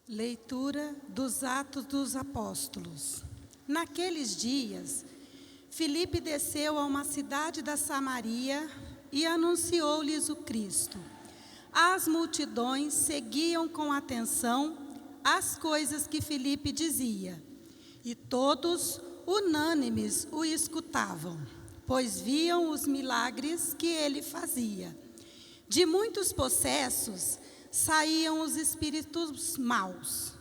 Leitura dos Atos dos Apóstolos. Naqueles dias, Filipe desceu a uma cidade da Samaria e anunciou-lhes o Cristo. As multidões seguiam com atenção as coisas que Filipe dizia, e todos, unânimes, o escutavam, pois viam os milagres que ele fazia. De muitos possessos saíam os espíritos maus,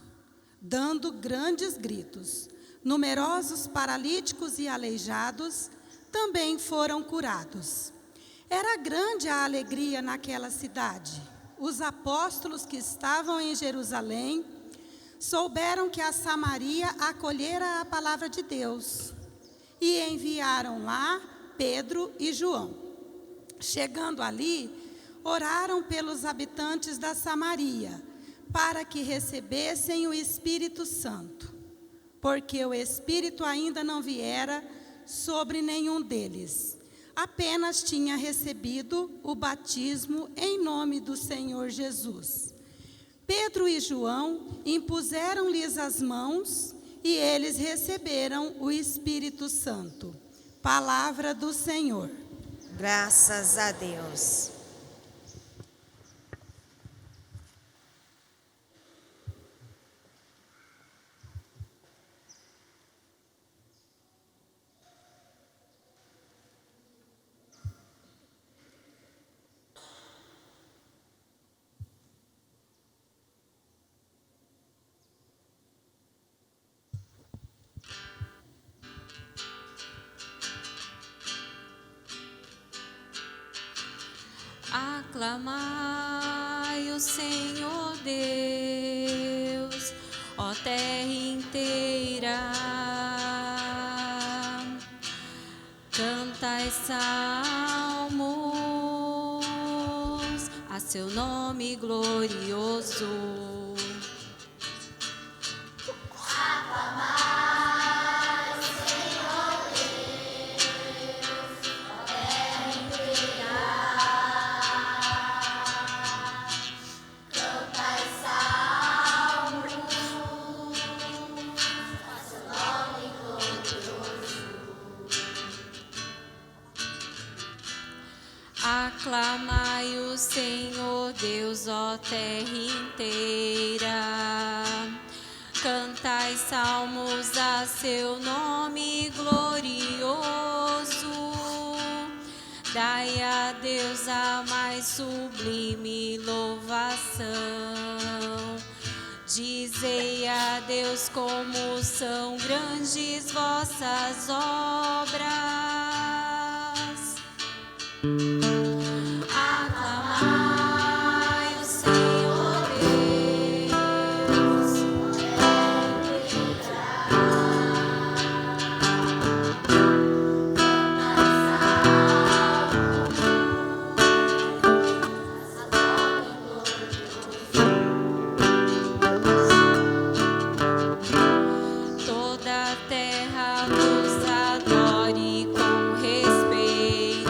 dando grandes gritos. Numerosos paralíticos e aleijados também foram curados. Era grande a alegria naquela cidade. Os apóstolos que estavam em Jerusalém souberam que a Samaria acolhera a palavra de Deus e enviaram lá Pedro e João. Chegando ali, oraram pelos habitantes da Samaria, para que recebessem o Espírito Santo, porque o Espírito ainda não viera sobre nenhum deles. Apenas tinha recebido o batismo em nome do Senhor Jesus. Pedro e João impuseram-lhes as mãos e eles receberam o Espírito Santo. Palavra do Senhor. Graças a Deus. Aclamai o Senhor Deus, ó terra inteira. Cantai salmos a seu nome glorioso. Aclamai o Senhor Deus, ó terra inteira. Cantai salmos a seu nome glorioso. Dai a Deus a mais sublime louvação. Dizei a Deus como são grandes vossas obras. Aclamai o Senhor Deus, toda a terra vos adore com respeito.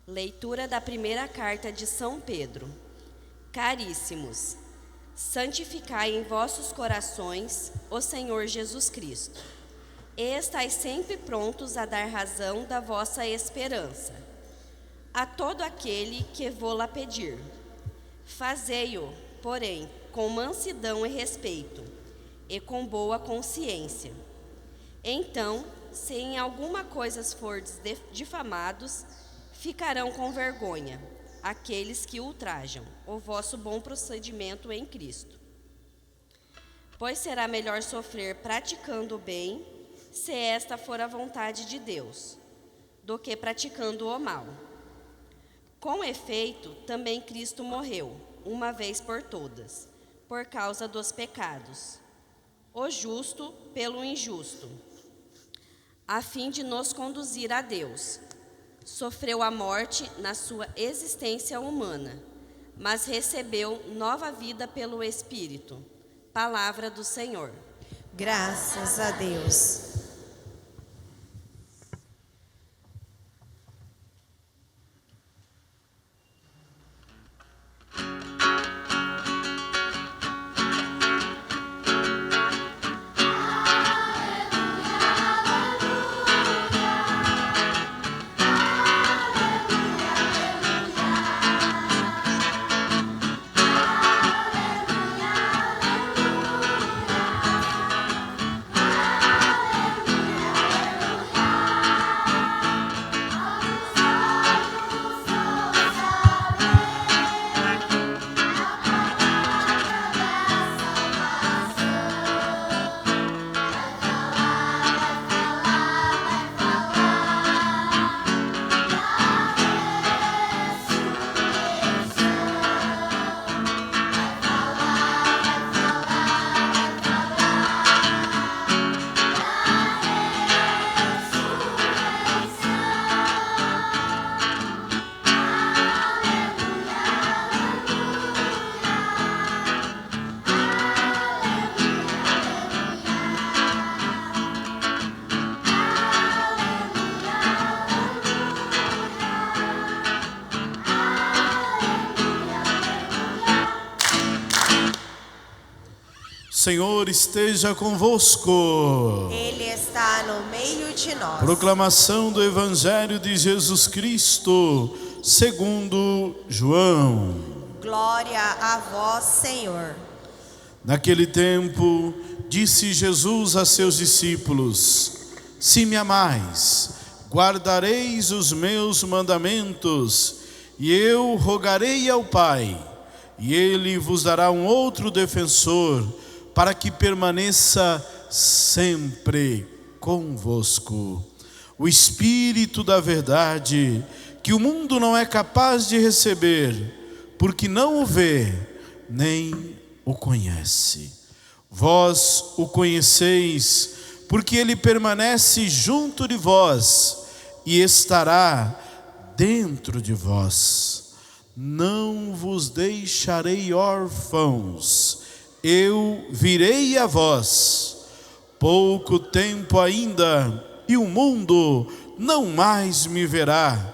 Leitura da primeira carta de São Pedro. Caríssimos, santificai em vossos corações o Senhor Jesus Cristo, e estais sempre prontos a dar razão da vossa esperança a todo aquele que vô-la pedir. Fazei-o, porém, com mansidão e respeito, e com boa consciência. Então, se em alguma coisa fordes difamados, ficarão com vergonha aqueles que ultrajam o vosso bom procedimento em Cristo. Pois será melhor sofrer praticando o bem, se esta for a vontade de Deus, do que praticando o mal. Com efeito, também Cristo morreu, uma vez por todas, por causa dos pecados, o justo pelo injusto, a fim de nos conduzir a Deus. Sofreu a morte na sua existência humana, mas recebeu nova vida pelo Espírito. Palavra do Senhor. Graças a Deus. Senhor esteja convosco. Ele está no meio de nós. Proclamação do Evangelho de Jesus Cristo, segundo João. Glória a vós, Senhor. Naquele tempo, disse Jesus a seus discípulos: Se me amais, guardareis os meus mandamentos, e eu rogarei ao Pai, e Ele vos dará um outro defensor, para que permaneça sempre convosco. O Espírito da verdade, que o mundo não é capaz de receber, porque não o vê, nem o conhece. Vós o conheceis, porque ele permanece junto de vós e estará dentro de vós. Não vos deixarei órfãos, eu virei a vós. Pouco tempo ainda, e o mundo não mais me verá,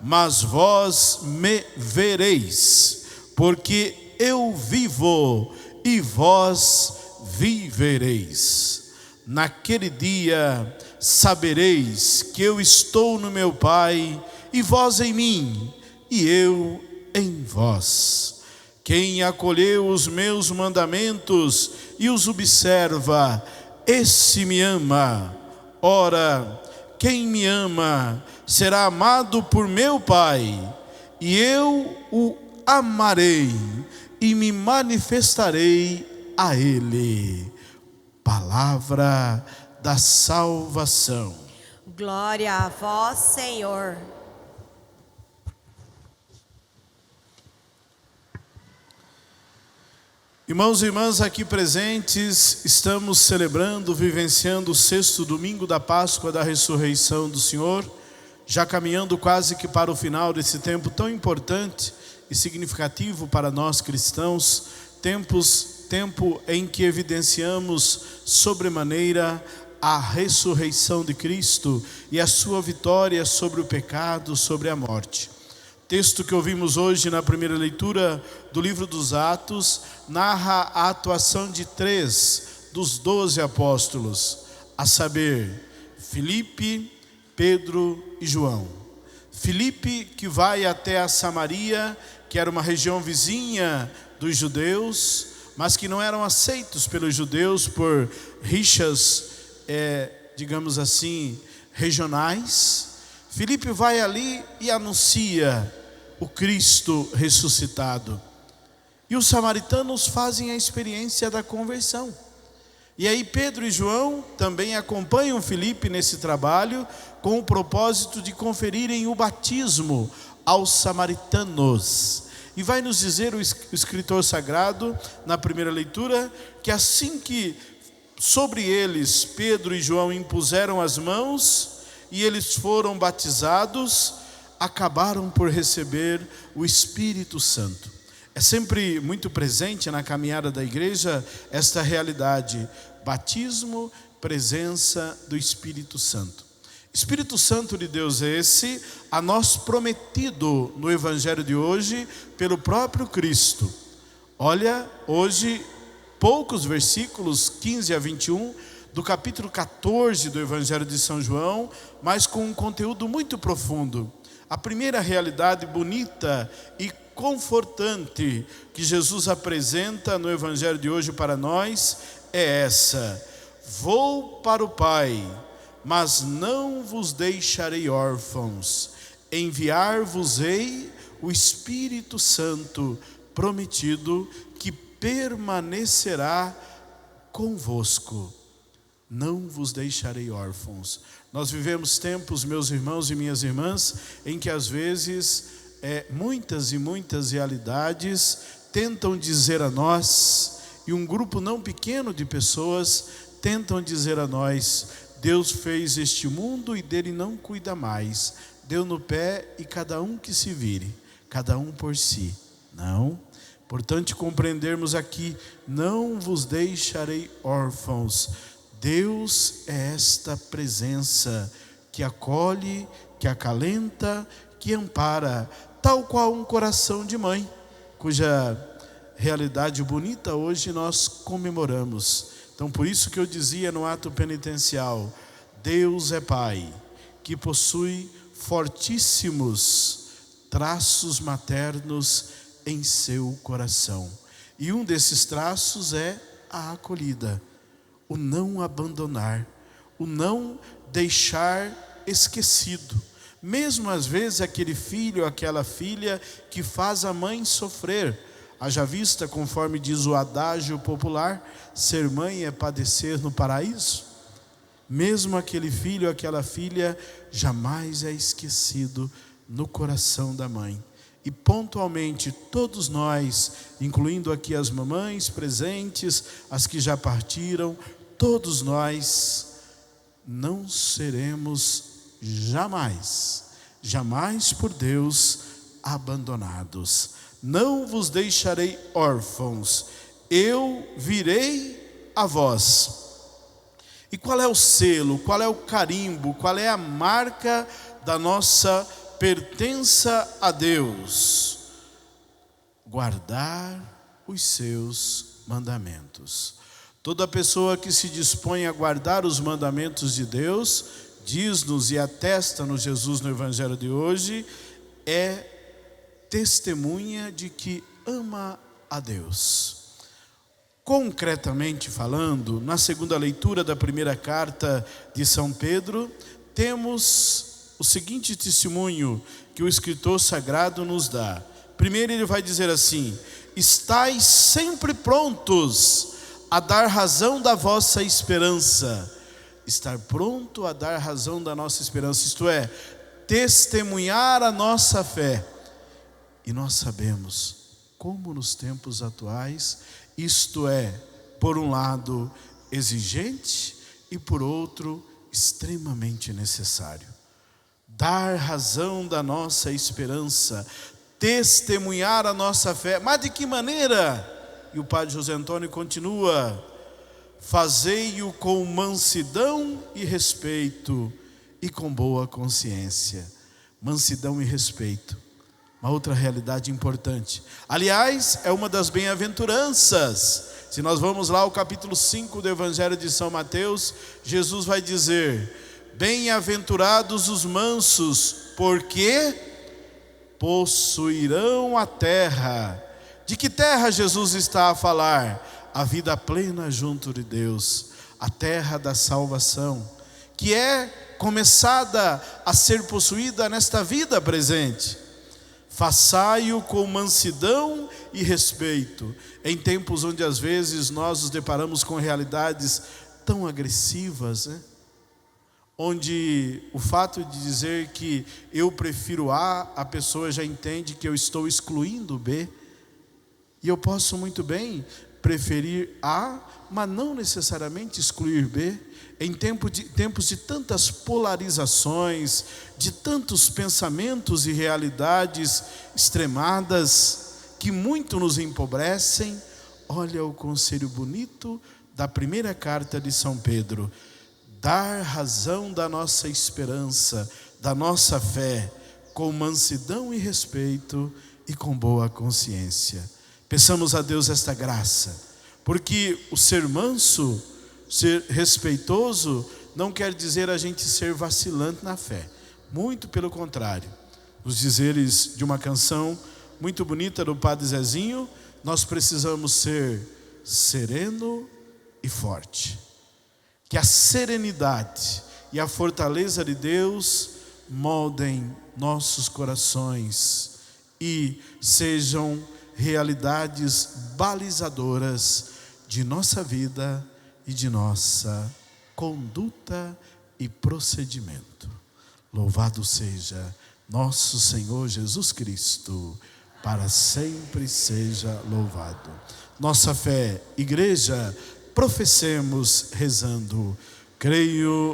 mas vós me vereis, porque eu vivo e vós vivereis. Naquele dia sabereis que eu estou no meu Pai, e vós em mim, e eu em vós. Quem acolheu os meus mandamentos e os observa, esse me ama. Ora, quem me ama será amado por meu Pai, e eu o amarei e me manifestarei a ele. Palavra da salvação. Glória a vós, Senhor. Irmãos e irmãs aqui presentes, estamos celebrando, vivenciando o 6º domingo da Páscoa da ressurreição do Senhor, já caminhando quase que para o final desse tempo tão importante e significativo para nós cristãos, tempo em que evidenciamos sobremaneira a ressurreição de Cristo e a sua vitória sobre o pecado, sobre a morte. texto que ouvimos hoje na primeira leitura do livro dos Atos narra a atuação de 3 dos 12 apóstolos, a saber, Filipe, Pedro e João. Filipe, que vai até a Samaria, que era uma região vizinha dos judeus, mas que não eram aceitos pelos judeus por rixas, digamos assim, regionais. Filipe vai ali e anuncia o Cristo ressuscitado. E os samaritanos fazem a experiência da conversão. E aí Pedro e João também acompanham Filipe nesse trabalho, com o propósito de conferirem o batismo aos samaritanos. E vai nos dizer o escritor sagrado, na primeira leitura, que assim que sobre eles Pedro e João impuseram as mãos e eles foram batizados, acabaram por receber o Espírito Santo. É sempre muito presente na caminhada da igreja esta realidade: batismo, presença do Espírito Santo. Espírito Santo de Deus é esse, a nós prometido no Evangelho de hoje pelo próprio Cristo. Olha, hoje, poucos versículos, 15 a 21, do capítulo 14 do Evangelho de São João, mas com um conteúdo muito profundo. A primeira realidade bonita e confortante que Jesus apresenta no Evangelho de hoje para nós é essa: vou para o Pai, mas não vos deixarei órfãos, enviar-vos-ei o Espírito Santo prometido, que permanecerá convosco. Não vos deixarei órfãos. Nós vivemos tempos, meus irmãos e minhas irmãs, em que às vezes muitas e muitas realidades tentam dizer a nós, e um grupo não pequeno de pessoas tentam dizer a nós: Deus fez este mundo e dele não cuida mais, deu no pé e cada um que se vire, cada um por si. Não, importante compreendermos aqui: não vos deixarei órfãos. Deus é esta presença que acolhe, que acalenta, que ampara, tal qual um coração de mãe, cuja realidade bonita hoje nós comemoramos. Então, por isso que eu dizia no ato penitencial: Deus é Pai, que possui fortíssimos traços maternos em seu coração. E um desses traços é a acolhida, o não abandonar, o não deixar esquecido. Mesmo às vezes aquele filho, aquela filha que faz a mãe sofrer. Haja vista, conforme diz o adágio popular, ser mãe é padecer no paraíso. Mesmo aquele filho, aquela filha, jamais é esquecido no coração da mãe. E pontualmente todos nós, incluindo aqui as mamães presentes, as que já partiram, todos nós não seremos jamais por Deus abandonados. Não vos deixarei órfãos, eu virei a vós. E qual é o selo, qual é o carimbo, qual é a marca da nossa pertença a Deus? Guardar os seus mandamentos. Toda pessoa que se dispõe a guardar os mandamentos de Deus, diz-nos e atesta-nos Jesus no Evangelho de hoje, é testemunha de que ama a Deus. Concretamente falando, na segunda leitura da primeira carta de São Pedro, temos o seguinte testemunho que o escritor sagrado nos dá. Primeiro ele vai dizer assim: estais sempre prontos a dar razão da vossa esperança. Estar pronto a dar razão da nossa esperança, isto é, testemunhar a nossa fé. E nós sabemos como nos tempos atuais isto é, por um lado, exigente e por outro, extremamente necessário. Dar razão da nossa esperança, testemunhar a nossa fé. Mas de que maneira? E o padre José Antônio continua: fazei-o com mansidão e respeito e com boa consciência. Mansidão e respeito. Uma outra realidade importante. Aliás, é uma das bem-aventuranças. Se nós vamos lá ao capítulo 5 do Evangelho de São Mateus, Jesus vai dizer: bem-aventurados os mansos, porque possuirão a terra. De que terra Jesus está a falar? A vida plena junto de Deus, a terra da salvação, que é começada a ser possuída nesta vida presente. Façai-o com mansidão e respeito, em tempos onde às vezes nós nos deparamos com realidades tão agressivas, né? Onde o fato de dizer que eu prefiro A pessoa já entende que eu estou excluindo B. E eu posso muito bem preferir A, mas não necessariamente excluir B. Em tempos de tantas polarizações, de tantos pensamentos e realidades extremadas, que muito nos empobrecem, olha o conselho bonito da primeira carta de São Pedro: dar razão da nossa esperança, da nossa fé, com mansidão e respeito e com boa consciência. Peçamos a Deus esta graça, porque o ser manso, ser respeitoso, não quer dizer a gente ser vacilante na fé. Muito pelo contrário. Nos dizeres de uma canção muito bonita do Padre Zezinho, nós precisamos ser sereno e forte. Que a serenidade e a fortaleza de Deus moldem nossos corações e sejam realidades balizadoras de nossa vida e de nossa conduta e procedimento. Louvado seja nosso Senhor Jesus Cristo, para sempre seja louvado. Nossa fé, igreja, professemos rezando: creio